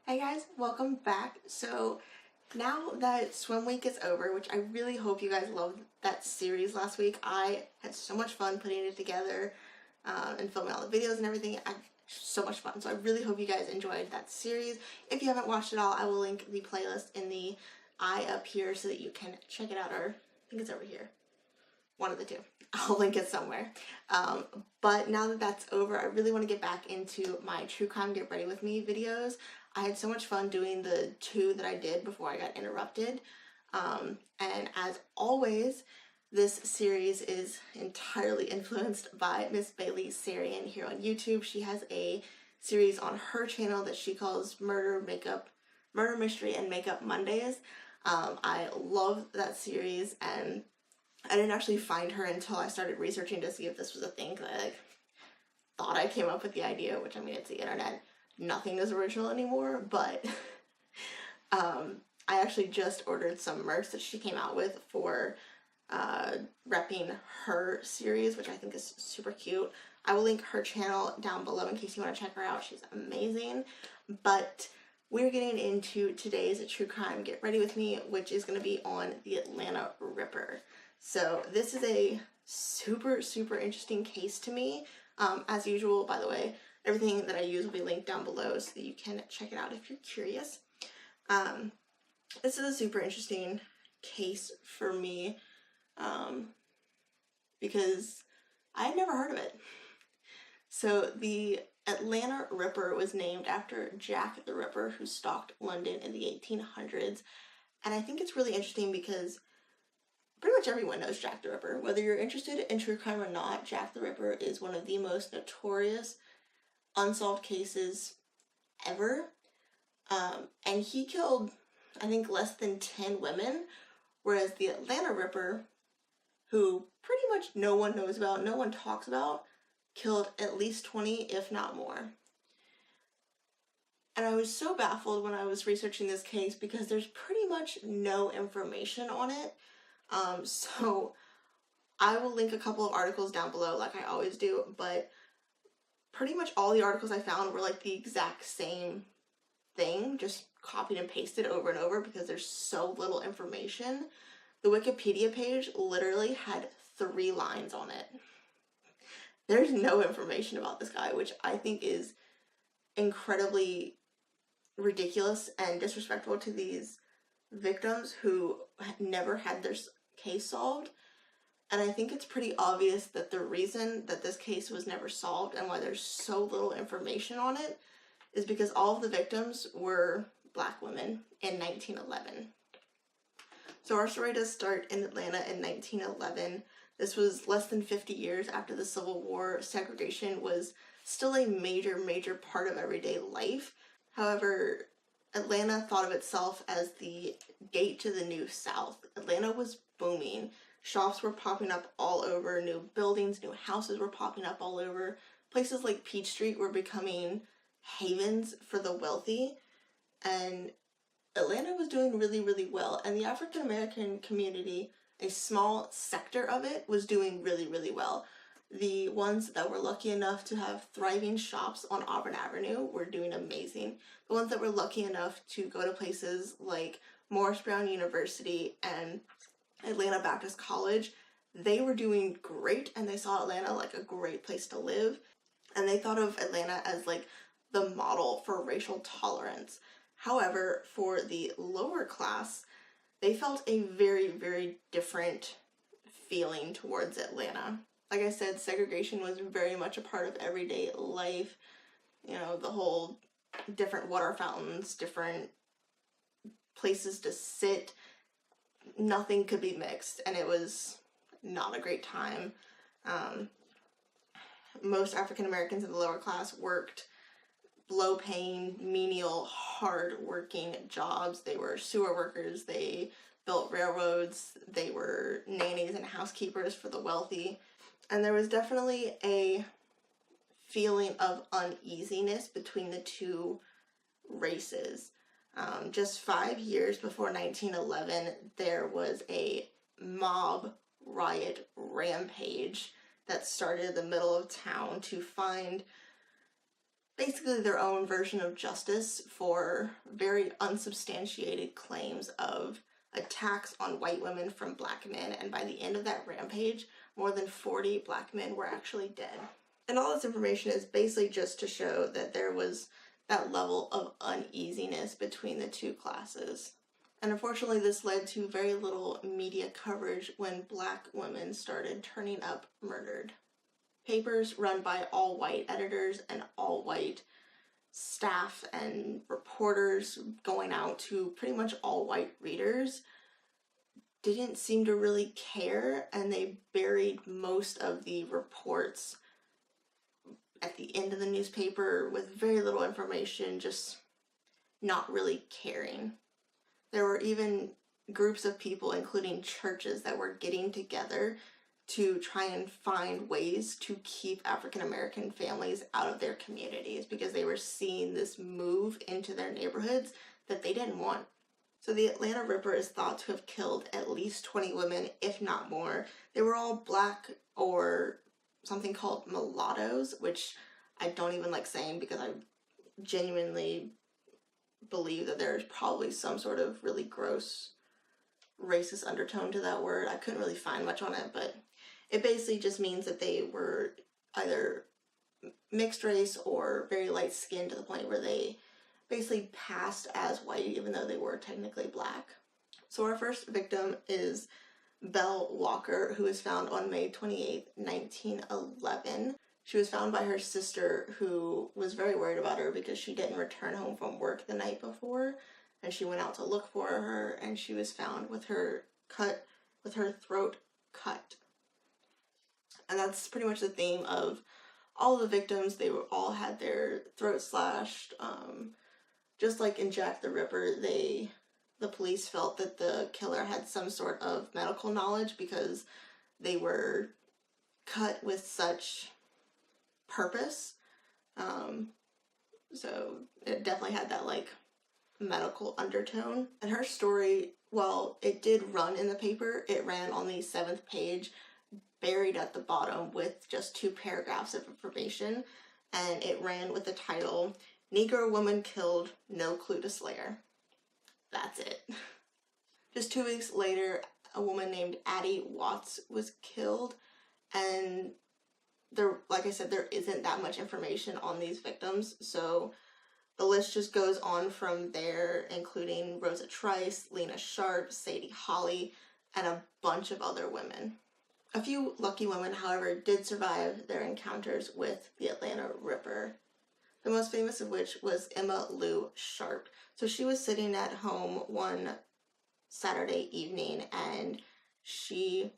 Hey guys, welcome back. So now that swim week is over, which I really hope you guys loved that series last week. I had so much fun putting it together and filming all the videos and everything. So much fun. So I really hope you guys enjoyed that series. If you haven't watched it all, I will link the playlist in the eye up here so that you can check it out, or I think it's over here. One of the two. I'll link it somewhere. But now that that's over, I really want to get back into my true crime get ready with me videos. I had so much fun doing the two that I did before I got interrupted. And as always, this series is entirely influenced by Miss Bailey Sarian here on YouTube. She has a series on her channel that she calls Murder, Mystery, and Makeup Mondays. I love that series, and I didn't actually find her until I started researching to see if this was a thing, because I thought I came up with the idea, which, I mean, it's the internet. Nothing is original anymore, but I actually just ordered some merch that she came out with for repping her series, which I think is super cute. I will link her channel down below in case you want to check her out. She's amazing. But we're getting into today's true crime get ready with me, which is going to be on the Atlanta Ripper. So this is a super interesting case to me. As usual, by the way, everything that I use will be linked down below so that you can check it out if you're curious. This is a super interesting case for me because I had never heard of it. So the Atlanta Ripper was named after Jack the Ripper, who stalked London in the 1800s. And I think it's really interesting because pretty much everyone knows Jack the Ripper. Whether you're interested in true crime or not, Jack the Ripper is one of the most notorious unsolved cases ever. And he killed, I think, less than 10 women, whereas the Atlanta Ripper, who pretty much no one knows about, no one talks about, killed at least 20, if not more. And I was so baffled when I was researching this case because there's pretty much no information on it. So I will link a couple of articles down below like I always do, but pretty much all the articles I found were like the exact same thing, just copied and pasted over and over because there's so little information. The Wikipedia page literally had 3 lines on it. There's no information about this guy, which I think is incredibly ridiculous and disrespectful to these victims who never had their case solved. And I think it's pretty obvious that the reason that this case was never solved and why there's so little information on it is because all of the victims were Black women in 1911. So our story does start in Atlanta in 1911. This was less than 50 years after the Civil War. Segregation was still a major part of everyday life. However, Atlanta thought of itself as the gate to the new South. Atlanta was booming. Shops were popping up all over. New buildings, new houses were popping up all over. Places like Peach Street were becoming havens for the wealthy. And Atlanta was doing really well. And the African American community, a small sector of it, was doing really well. The ones that were lucky enough to have thriving shops on Auburn Avenue were doing amazing. The ones that were lucky enough to go to places like Morris Brown University and Atlanta Baptist College, they were doing great, and they saw Atlanta like a great place to live. And they thought of Atlanta as like the model for racial tolerance. However, for the lower class, they felt a very different feeling towards Atlanta. Like I said, segregation was very much a part of everyday life. You know, the whole different water fountains, different places to sit, nothing could be mixed, and it was not a great time. Most African Americans in the lower class worked low-paying, menial, hard-working jobs. They were sewer workers, they built railroads, they were nannies and housekeepers for the wealthy. And there was definitely a feeling of uneasiness between the two races. Just 5 years before 1911, there was a mob riot rampage that started in the middle of town to find basically their own version of justice for very unsubstantiated claims of attacks on white women from black men, and by the end of that rampage, more than 40 black men were actually dead. And all this information is basically just to show that there was that level of uneasiness between the two classes. And unfortunately, this led to very little media coverage when black women started turning up murdered. Papers run by all-white editors and all-white staff and reporters going out to pretty much all-white readers didn't seem to really care, and they buried most of the reports at the end of the newspaper with very little information, just not really caring. There were even groups of people, including churches, that were getting together to try and find ways to keep African American families out of their communities because they were seeing this move into their neighborhoods that they didn't want. So the Atlanta Ripper is thought to have killed at least 20 women, if not more. They were all black or something called mulattoes, which I don't even like saying because I genuinely believe that there's probably some sort of really gross racist undertone to that word. I couldn't really find much on it, but it basically just means that they were either mixed race or very light skinned to the point where they basically passed as white even though they were technically black. So our first victim is Belle Walker, who was found on May 28, 1911. She was found by her sister, who was very worried about her because she didn't return home from work the night before, and she went out to look for her, and she was found with her throat cut. And that's pretty much the theme of all the victims. They all had their throat slashed. Just like in Jack the Ripper, the police felt that the killer had some sort of medical knowledge because they were cut with such purpose. So it definitely had that like medical undertone. And her story, while it did run in the paper, it ran on the 7th page, buried at the bottom with just 2 paragraphs of information, and it ran with the title, "Negro Woman Killed, No Clue to Slayer." That's it. Just 2 weeks later, a woman named Addie Watts was killed, and like I said, there isn't that much information on these victims, so the list just goes on from there, including Rosa Trice, Lena Sharp, Sadie Holly, and a bunch of other women. A few lucky women, however, did survive their encounters with the Atlanta Ripper, the most famous of which was Emma Lou Sharp. So she was sitting at home one Saturday evening, and she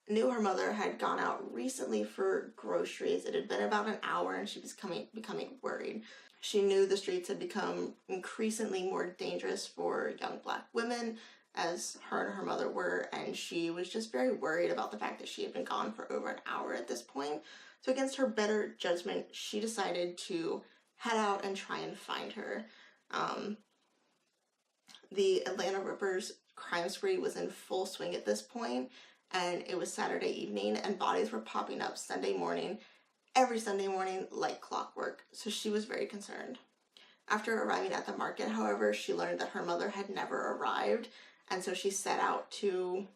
knew her mother had gone out recently for groceries. It had been about an hour, and she was becoming worried. She knew the streets had become increasingly more dangerous for young black women, as her and her mother were, and she was just very worried about the fact that she had been gone for over an hour at this point. So against her better judgment, she decided to head out and try and find her. The Atlanta Ripper's crime spree was in full swing at this point, and it was Saturday evening, and bodies were popping up every Sunday morning like clockwork, so she was very concerned. After arriving at the market, however, she learned that her mother had never arrived, and so she set out to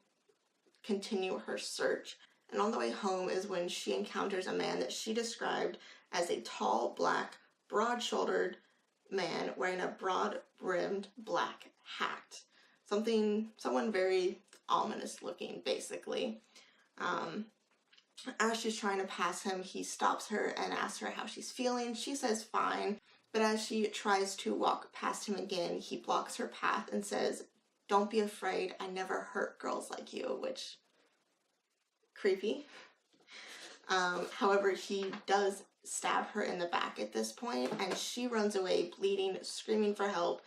continue her search. And on the way home is when she encounters a man that she described as a tall, black, broad-shouldered man wearing a broad-brimmed black hat. Someone very ominous looking, basically. As she's trying to pass him, he stops her and asks her how she's feeling. She says fine, but as she tries to walk past him again, he blocks her path and says, "Don't be afraid, I never hurt girls like you," which, creepy. However, he does stab her in the back at this point, and she runs away bleeding, screaming for help.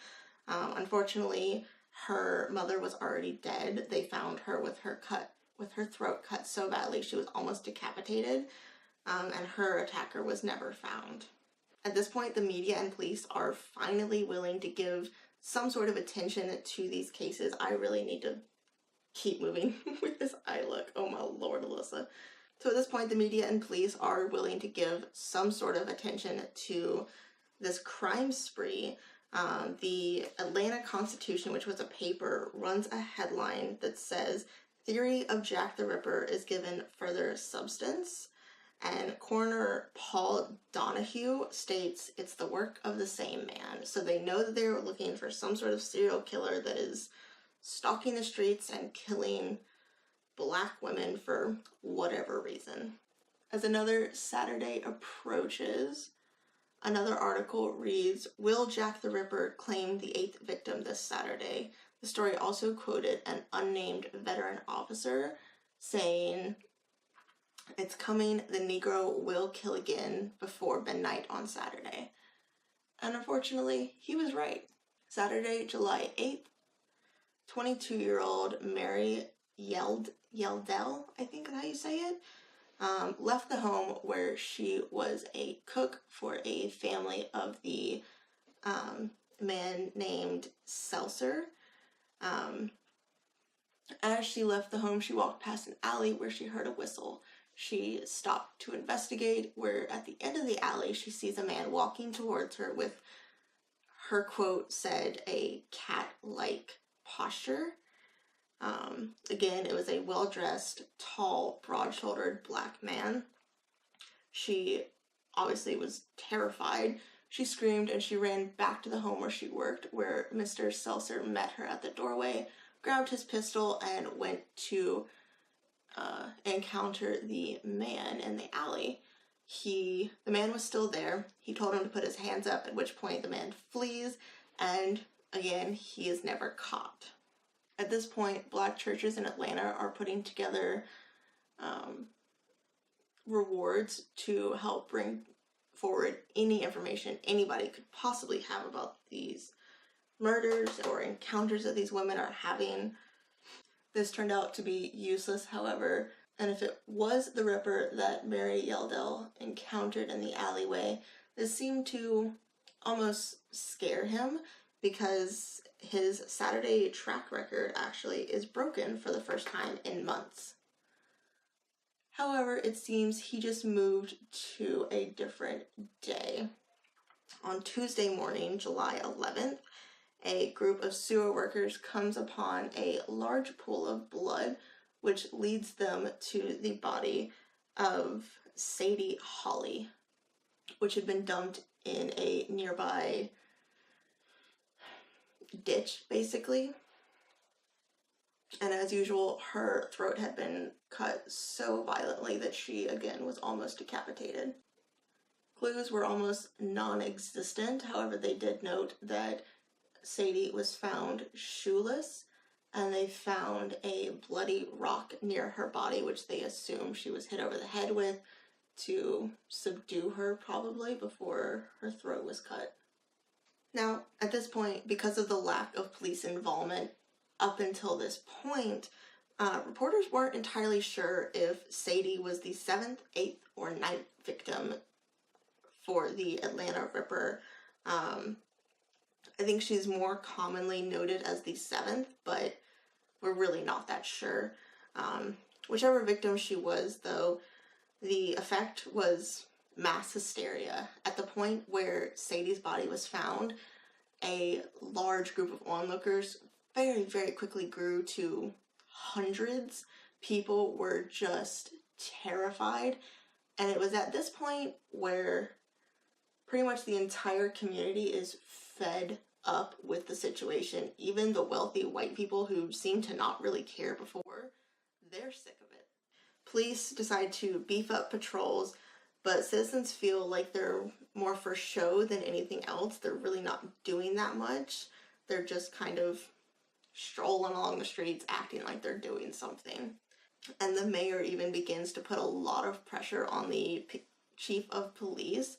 Unfortunately, her mother was already dead. They found her with her throat cut so badly she was almost decapitated, and her attacker was never found. At this point, the media and police are finally willing to give some sort of attention to these cases. I really need to keep moving with this eye look. Oh my lord, Alyssa. So at this point, the media and police are willing to give some sort of attention to this crime spree. The Atlanta Constitution, which was a paper, runs a headline that says, "Theory of Jack the Ripper is given further substance." And coroner Paul Donahue states it's the work of the same man. So they know that they're looking for some sort of serial killer that is stalking the streets and killing Black women for whatever reason. As another Saturday approaches, another article reads, "Will Jack the Ripper claim the 8th victim this Saturday?" The story also quoted an unnamed veteran officer saying, "It's coming, the Negro will kill again before midnight on Saturday." And unfortunately, he was right. Saturday, July 8th, 22-year-old Mary Yeldell, I think is how you say it, left the home where she was a cook for a family of the man named Seltzer. As she left the home, she walked past an alley where she heard a whistle. She stopped to investigate, where at the end of the alley, she sees a man walking towards her with, her quote said, "a cat-like posture." Again, it was a well-dressed, tall, broad-shouldered Black man. She obviously was terrified. She screamed and she ran back to the home where she worked, where Mr. Seltzer met her at the doorway, grabbed his pistol, and went to encounter the man in the alley. The man was still there. He told him to put his hands up, at which point the man flees, and again, he is never caught. At this point, Black churches in Atlanta are putting together rewards to help bring forward any information anybody could possibly have about these murders or encounters that these women are having. This turned out to be useless, however, and if it was the Ripper that Mary Yeldell encountered in the alleyway, this seemed to almost scare him, because his Saturday track record actually is broken for the first time in months. However, it seems he just moved to a different day. On Tuesday morning, July 11th, a group of sewer workers comes upon a large pool of blood, which leads them to the body of Sadie Holly, which had been dumped in a nearby ditch, basically. And as usual, her throat had been cut so violently that she, again, was almost decapitated. Clues were almost non-existent. However, they did note that Sadie was found shoeless, and they found a bloody rock near her body, which they assume she was hit over the head with to subdue her, probably, before her throat was cut. Now, at this point, because of the lack of police involvement up until this point, reporters weren't entirely sure if Sadie was the 7th, 8th, or 9th victim for the Atlanta Ripper. I think she's more commonly noted as the 7th, but we're really not that sure. Whichever victim she was, though, the effect was mass hysteria. At the point where Sadie's body was found, a large group of onlookers very, very quickly grew to hundreds. People were just terrified, and it was at this point where pretty much the entire community is fed up with the situation. Even the wealthy white people who seemed to not really care before, they're sick of it. Police decide to beef up patrols, but citizens feel like they're more for show than anything else. They're really not doing that much. They're just kind of strolling along the streets, acting like they're doing something. And the mayor even begins to put a lot of pressure on the chief of police,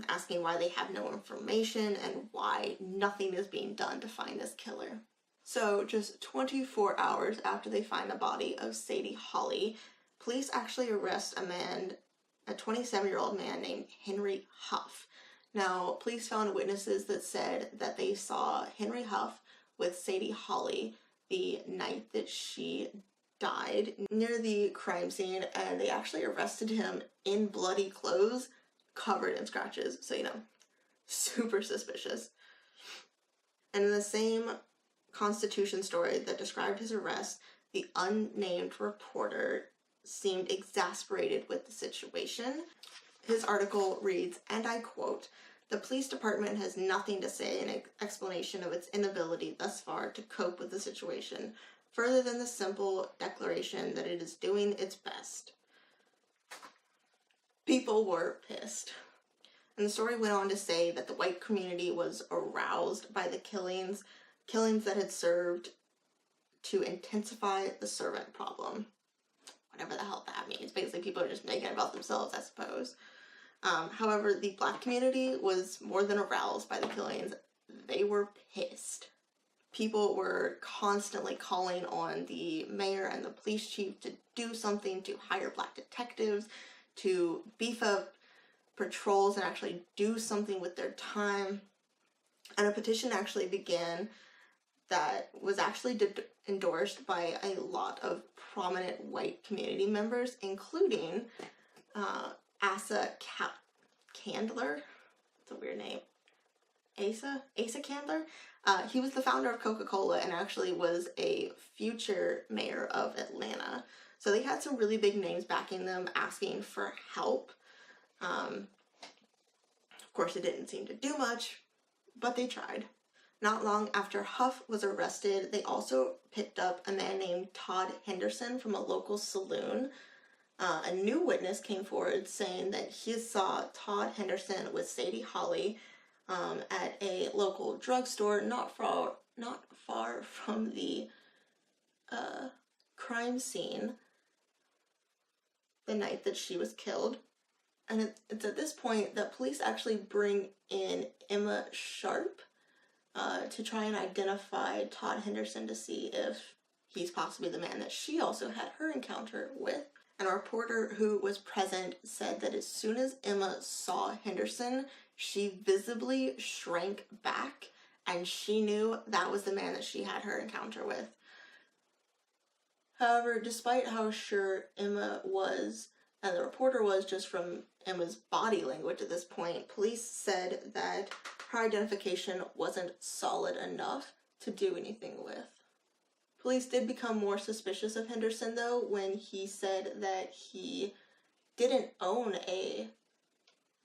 asking why they have no information and why nothing is being done to find this killer. So just 24 hours after they find the body of Sadie Holly, police actually arrest a 27-year-old man named Henry Huff. Now, police found witnesses that said that they saw Henry Huff with Sadie Holly the night that she died near the crime scene, and they actually arrested him in bloody clothes covered in scratches. So, you know, super suspicious. And in the same Constitution story that described his arrest, the unnamed reporter seemed exasperated with the situation. His article reads, and I quote, "The police department has nothing to say in explanation of its inability thus far to cope with the situation, further than the simple declaration that it is doing its best." People were pissed. And the story went on to say that the white community was aroused by the killings that had served to intensify the servant problem. Whatever the hell that means. Basically, people are just making it about themselves, I suppose. However, the black community was more than aroused by the killings. They were pissed. People were constantly calling on the mayor and the police chief to do something, to hire black detectives, to beef up patrols and actually do something with their time. And a petition actually began that was actually endorsed by a lot of prominent white community members, including Asa Candler. It's a weird name. Asa Candler. He was the founder of Coca-Cola and actually was a future mayor of Atlanta. So they had some really big names backing them, asking for help. Of course, it didn't seem to do much, but they tried. Not long after Huff was arrested, they also picked up a man named Todd Henderson from a local saloon. A new witness came forward saying that he saw Todd Henderson with Sadie Holly at a local drugstore not far from the crime scene the night that she was killed. And it's at this point that police actually bring in Emma Sharp to try and identify Todd Henderson to see if he's possibly the man that she also had her encounter with. And a reporter who was present said that as soon as Emma saw Henderson, she visibly shrank back, and she knew that was the man that she had her encounter with. However, despite how sure Emma was, and the reporter was just from Emma's body language at this point, police said that her identification wasn't solid enough to do anything with. Police did become more suspicious of Henderson, though, when he said that he didn't own a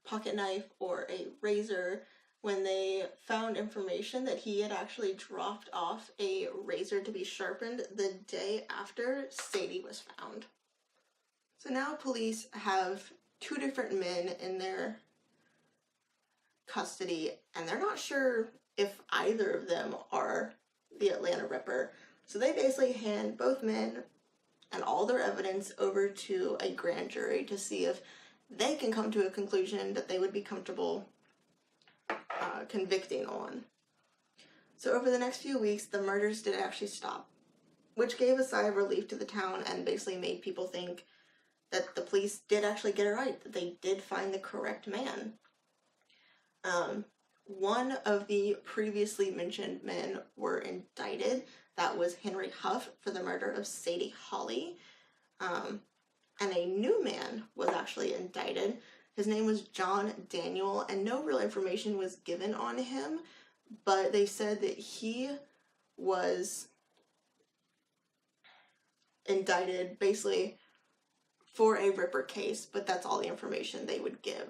pocket knife or a razor, when they found information that he had actually dropped off a razor to be sharpened the day after Sadie was found. So now police have two different men in their custody, and they're not sure if either of them are the Atlanta Ripper. So they basically hand both men and all their evidence over to a grand jury to see if they can come to a conclusion that they would be comfortable convicting on. So over the next few weeks, the murders did actually stop, which gave a sigh of relief to the town and basically made people think that the police did actually get it right, that they did find the correct man. One of the previously mentioned men were indicted. That was Henry Huff for the murder of Sadie Holly. And a new man was actually indicted. His name was John Daniel, and no real information was given on him, but they said that he was indicted basically for a Ripper case, but that's all the information they would give.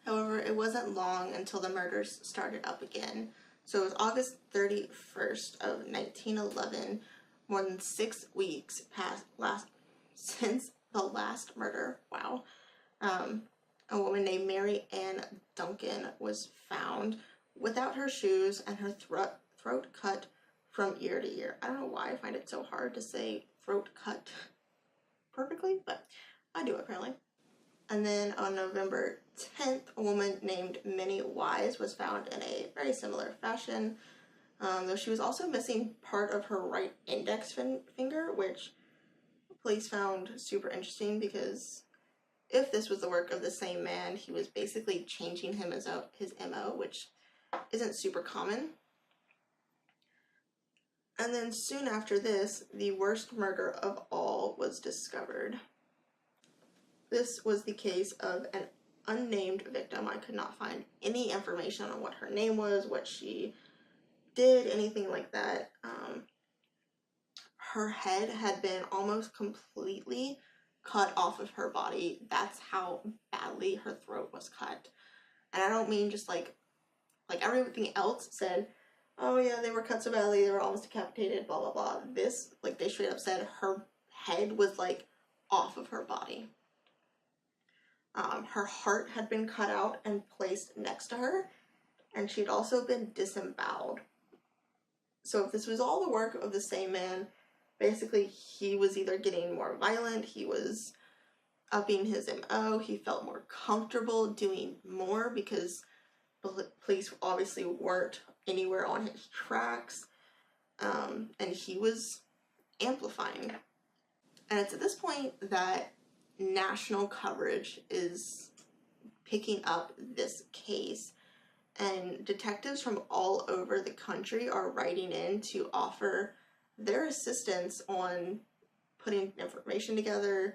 However, it wasn't long until the murders started up again. So it was August 31st of 1911, more than 6 weeks since the last murder. Wow. A woman named Mary Ann Duncan was found without her shoes and her throat cut from ear to ear. I don't know why I find it so hard to say throat cut perfectly, but I do apparently. And then on November 10th, a woman named Minnie Wise was found in a very similar fashion, though she was also missing part of her right index finger, which police found super interesting because if this was the work of the same man, he was basically changing his MO, which isn't super common. And then soon after this, the worst murder of all was discovered. This was the case of an unnamed victim. I could not find any information on what her name was, what she did, anything like that. Her head had been almost completely cut off of her body. That's how badly her throat was cut. And I don't mean just like everything else said, oh yeah, they were cut so badly, they were almost decapitated, blah, blah, blah. This, like, they straight up said her head was, like, off of her body. Her heart had been cut out and placed next to her, and she'd also been disemboweled. So if this was all the work of the same man, basically he was either getting more violent, he was upping his MO, he felt more comfortable doing more because police obviously weren't anywhere on his tracks, and he was amplifying. And it's at this point that national coverage is picking up this case, and detectives from all over the country are writing in to offer their assistance on putting information together,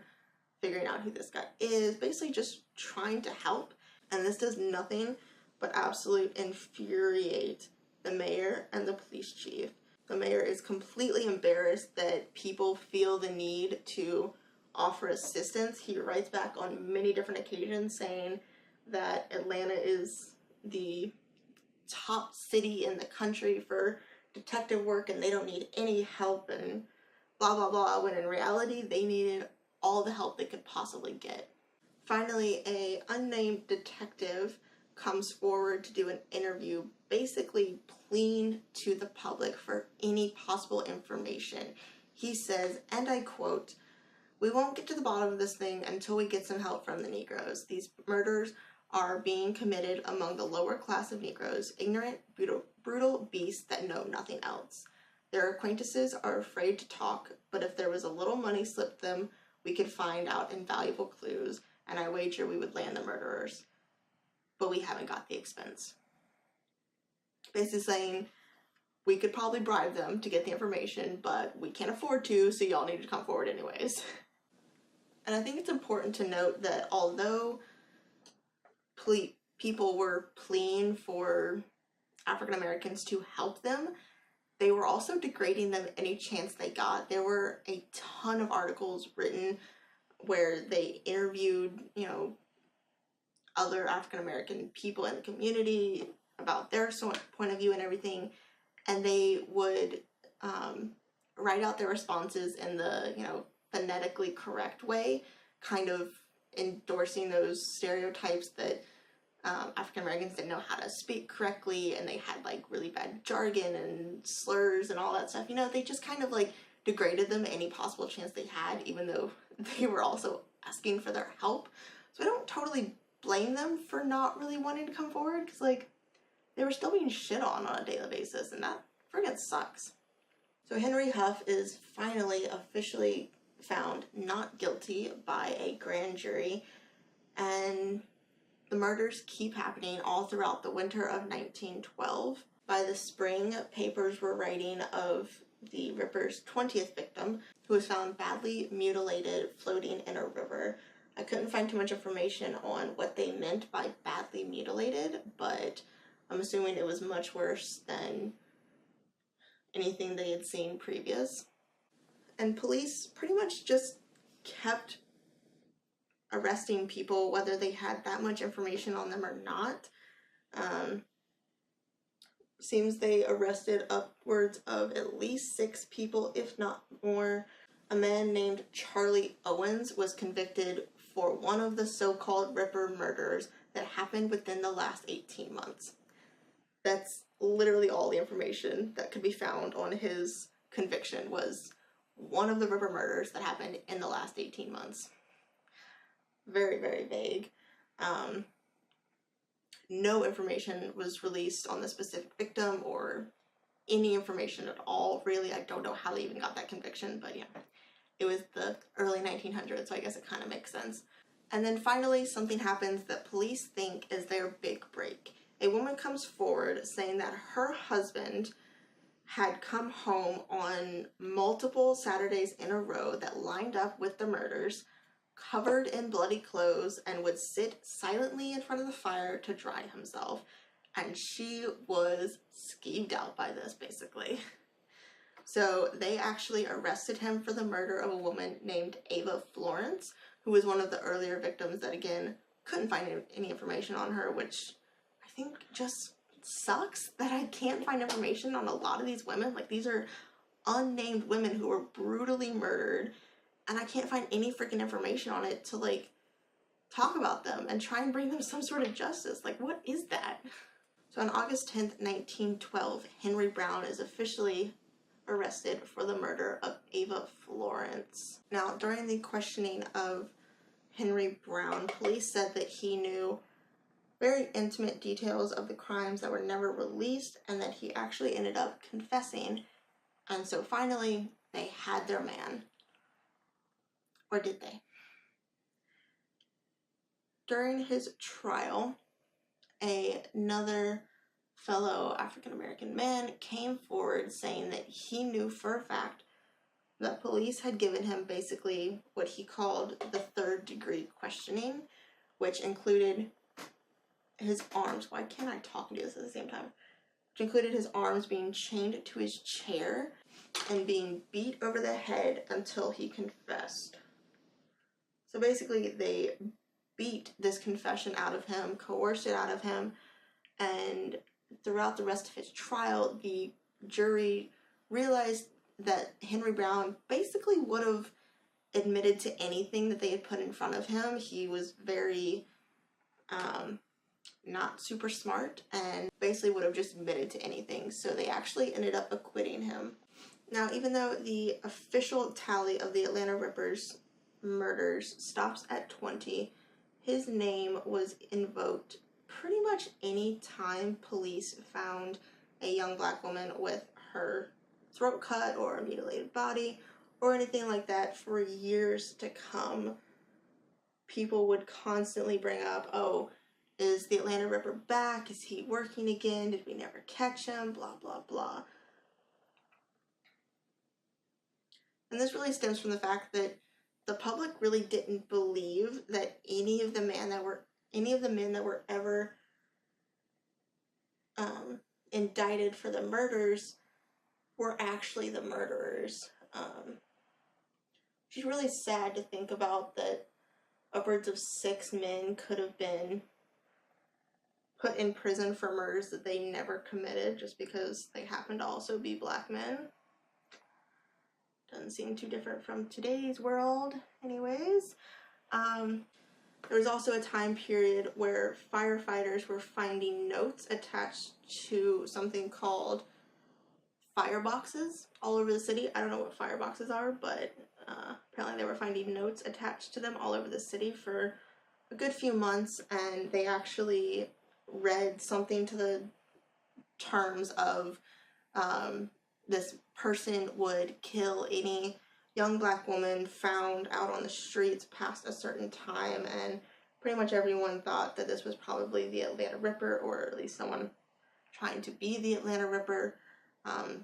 figuring out who this guy is, basically just trying to help. And this does nothing but absolutely infuriate the mayor and the police chief. The mayor is completely embarrassed that people feel the need to offer assistance. He writes back on many different occasions saying that Atlanta is the top city in the country for detective work and they don't need any help and blah blah blah, when in reality they needed all the help they could possibly get. Finally, a unnamed detective comes forward to do an interview, basically pleading to the public for any possible information. He says, and I quote, "We won't get to the bottom of this thing until we get some help from the Negroes. These murders are being committed among the lower class of Negroes, ignorant, brutal beasts that know nothing else. Their acquaintances are afraid to talk, but if there was a little money slipped them, we could find out invaluable clues, and I wager we would land the murderers. But we haven't got the expense." Basically saying, we could probably bribe them to get the information, but we can't afford to, so y'all need to come forward anyways. And I think it's important to note that although people were pleading for African Americans to help them, they were also degrading them any chance they got. There were a ton of articles written where they interviewed, other African American people in the community about their point of view and everything, and they would write out their responses in the, phonetically correct way, kind of endorsing those stereotypes that African Americans didn't know how to speak correctly, and they had like really bad jargon and slurs and all that stuff. They just kind of like degraded them any possible chance they had, even though they were also asking for their help. So I don't totally blame them for not really wanting to come forward, because like they were still being shit on a daily basis, and that friggin' sucks. So Henry Huff is finally officially found not guilty by a grand jury, and the murders keep happening all throughout the winter of 1912. By the spring, papers were writing of the Ripper's 20th victim, who was found badly mutilated floating in a river. I couldn't find too much information on what they meant by badly mutilated, but I'm assuming it was much worse than anything they had seen previous. And police pretty much just kept arresting people, whether they had that much information on them or not. Seems they arrested upwards of at least 6 people, if not more. A man named Charlie Owens was convicted for one of the so-called Ripper murders that happened within the last 18 months. That's literally all the information that could be found on his conviction, was one of the Ripper murders that happened in the last 18 months. Very, very vague. No information was released on the specific victim or any information at all, really. I don't know how they even got that conviction, but yeah. It was the early 1900s, so I guess it kind of makes sense. And then finally, something happens that police think is their big break. A woman comes forward saying that her husband had come home on multiple Saturdays in a row that lined up with the murders, covered in bloody clothes, and would sit silently in front of the fire to dry himself. And she was skeeved out by this, basically. So they actually arrested him for the murder of a woman named Ava Florence, who was one of the earlier victims that, again, couldn't find any information on her, which I think just sucks that I can't find information on a lot of these women. Like, these are unnamed women who were brutally murdered, and I can't find any freaking information on it to, like, talk about them and try and bring them some sort of justice. Like, what is that? So on August 10th, 1912, Henry Brown is officially arrested for the murder of Ava Florence. Now, during the questioning of Henry Brown, police said that he knew very intimate details of the crimes that were never released, and that he actually ended up confessing. And so finally, they had their man. Or did they? During his trial, another fellow African-American man came forward saying that he knew for a fact that police had given him basically what he called the third-degree questioning, which included his arms. Why can't I talk and do this at the same time? Which included his arms being chained to his chair and being beat over the head until he confessed. So basically, they beat this confession out of him, coerced it out of him, and throughout the rest of his trial, the jury realized that Henry Brown basically would have admitted to anything that they had put in front of him. He was very not super smart and basically would have just admitted to anything. So they actually ended up acquitting him. Now, even though the official tally of the Atlanta Ripper's murders stops at 20, his name was invoked pretty much any time police found a young black woman with her throat cut or a mutilated body or anything like that for years to come. People would constantly bring up, oh, is the Atlanta Ripper back? Is he working again? Did we never catch him? Blah, blah, blah. And this really stems from the fact that the public really didn't believe that any of the men that were ever indicted for the murders were actually the murderers. It's really sad to think about that upwards of 6 men could have been put in prison for murders that they never committed just because they happen to also be black men. Doesn't seem too different from today's world, anyways. There was also a time period where firefighters were finding notes attached to something called fireboxes all over the city. I don't know what fireboxes are, but apparently they were finding notes attached to them all over the city for a good few months, and they actually read something to the terms of this person would kill any young black woman found out on the streets past a certain time, and pretty much everyone thought that this was probably the Atlanta Ripper, or at least someone trying to be the Atlanta Ripper.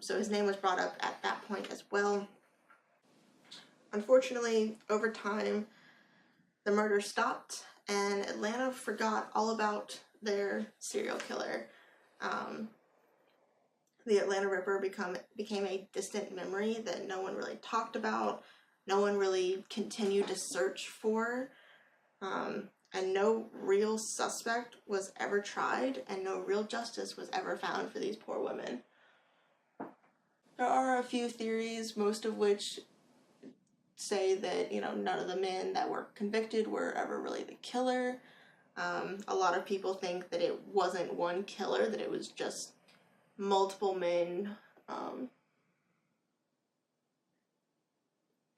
So his name was brought up at that point as well. Unfortunately, over time, the murder stopped, and Atlanta forgot all about their serial killer. The Atlanta Ripper became a distant memory that no one really talked about, no one really continued to search for, and no real suspect was ever tried, and no real justice was ever found for these poor women. There are a few theories, most of which say that, none of the men that were convicted were ever really the killer. A lot of people think that it wasn't one killer, that it was just multiple men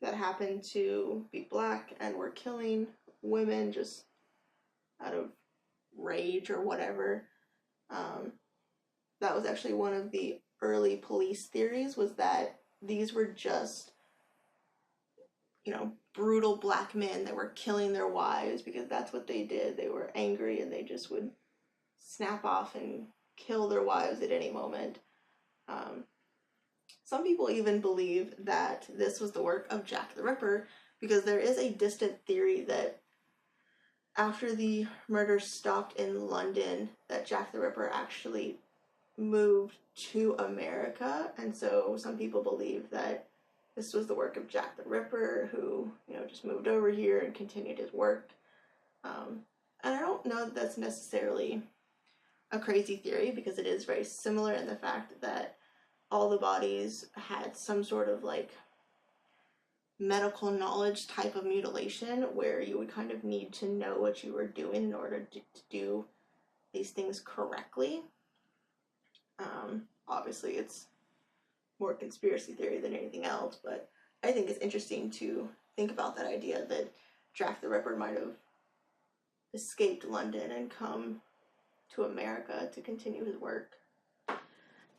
that happened to be black and were killing women just out of rage or whatever. That was actually one of the early police theories, was that these were just, brutal black men that were killing their wives because that's what they did. They were angry and they just would snap off and kill their wives at any moment. Some people even believe that this was the work of Jack the Ripper, because there is a distant theory that after the murder stopped in London, that Jack the Ripper actually moved to America, and so some people believe that this was the work of Jack the Ripper, who, you know, just moved over here and continued his work. And I don't know that that's necessarily a crazy theory, because it is very similar in the fact that all the bodies had some sort of like medical knowledge type of mutilation, where you would kind of need to know what you were doing in order to do these things correctly. Obviously it's more conspiracy theory than anything else, but I think it's interesting to think about that idea that Jack the Ripper might have escaped London and come to America to continue his work.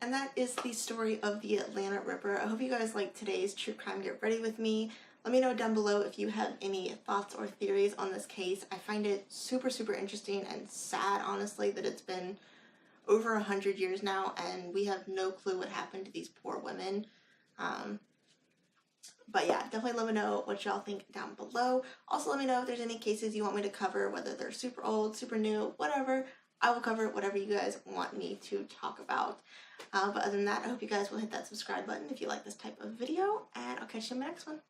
And that is the story of the Atlanta Ripper. I hope you guys like today's true crime Get Ready with me. Let me know down below if you have any thoughts or theories on this case. I find it super, super interesting and sad, honestly, that it's been over 100 years now and we have no clue what happened to these poor women. But yeah, definitely let me know what y'all think down below. Also, let me know if there's any cases you want me to cover, whether they're super old, super new, whatever. I will cover whatever you guys want me to talk about. But other than that, I hope you guys will hit that subscribe button if you like this type of video, and I'll catch you in the next one.